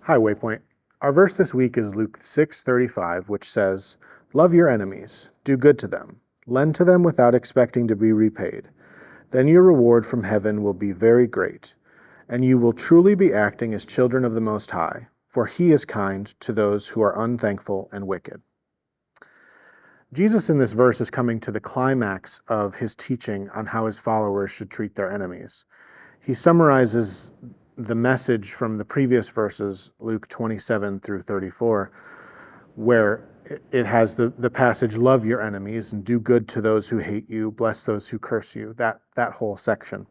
Hi, Waypoint. Our verse this week is Luke 6:35, which says, "Love your enemies, do good to them, lend to them without expecting to be repaid. Then your reward from heaven will be very great, and you will truly be acting as children of the Most High, for He is kind to those who are unthankful and wicked." Jesus in this verse is coming to the climax of his teaching on how his followers should treat their enemies. He summarizes the message from the previous verses, Luke 27 through 34, where it has the passage, "Love your enemies and do good to those who hate you, bless those who curse you," that whole section.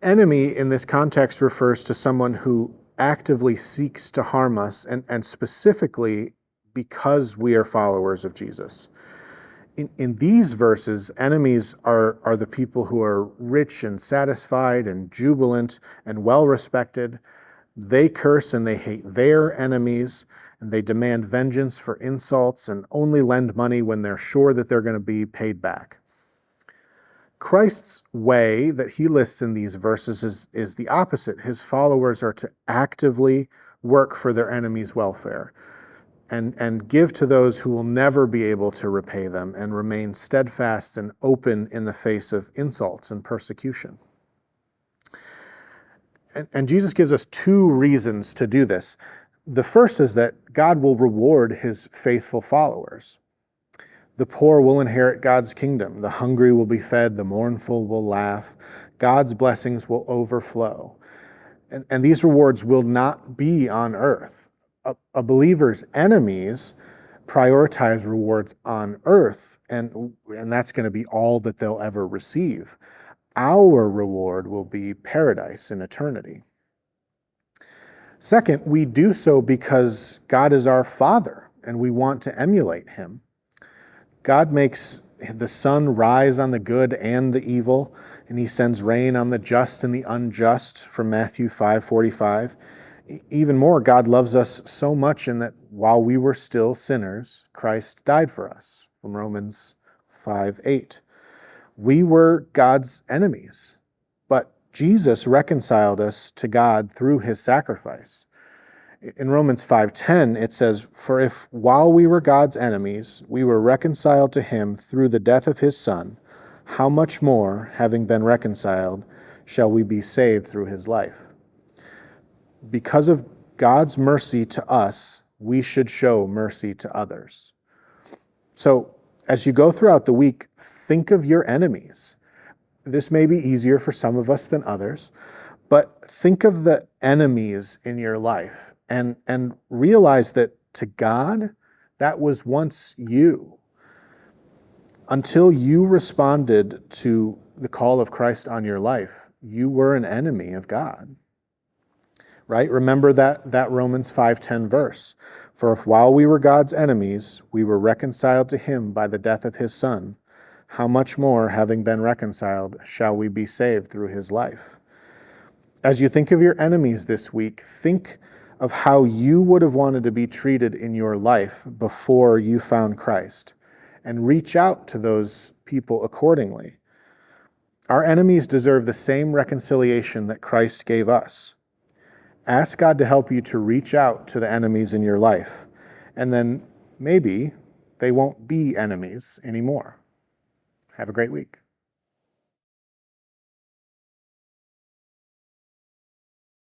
Enemy in this context refers to someone who actively seeks to harm us, and specifically because we are followers of Jesus. In these verses, enemies are the people who are rich and satisfied and jubilant and well-respected. They curse and they hate their enemies, and they demand vengeance for insults and only lend money when they're sure that they're going to be paid back. Christ's way that he lists in these verses is the opposite. His followers are to actively work for their enemies' welfare and give to those who will never be able to repay them, and remain steadfast and open in the face of insults and persecution. And Jesus gives us two reasons to do this. The first is that God will reward his faithful followers. The poor will inherit God's kingdom. The hungry will be fed. The mournful will laugh. God's blessings will overflow. And these rewards will not be on earth. A believer's enemies prioritize rewards on earth, and that's going to be all that they'll ever receive. Our reward will be paradise in eternity. Second, we do so because God is our Father, and we want to emulate him. God makes the sun rise on the good and the evil, and he sends rain on the just and the unjust, from Matthew 5:45. Even more, God loves us so much in that while we were still sinners, Christ died for us, from Romans 5:8. We were God's enemies, but Jesus reconciled us to God through his sacrifice. In Romans 5:10, it says, "For if while we were God's enemies, we were reconciled to him through the death of his Son, how much more, having been reconciled, shall we be saved through his life?" Because of God's mercy to us, we should show mercy to others. So as you go throughout the week, think of your enemies. This may be easier for some of us than others, but think of the enemies in your life and realize that to God, that was once you. Until you responded to the call of Christ on your life, you were an enemy of God. Right? Remember that Romans 5:10 verse. "For if while we were God's enemies, we were reconciled to him by the death of his Son, how much more, having been reconciled, shall we be saved through his life?" As you think of your enemies this week, think of how you would have wanted to be treated in your life before you found Christ, and reach out to those people accordingly. Our enemies deserve the same reconciliation that Christ gave us. Ask God to help you to reach out to the enemies in your life, and then maybe they won't be enemies anymore. Have a great week.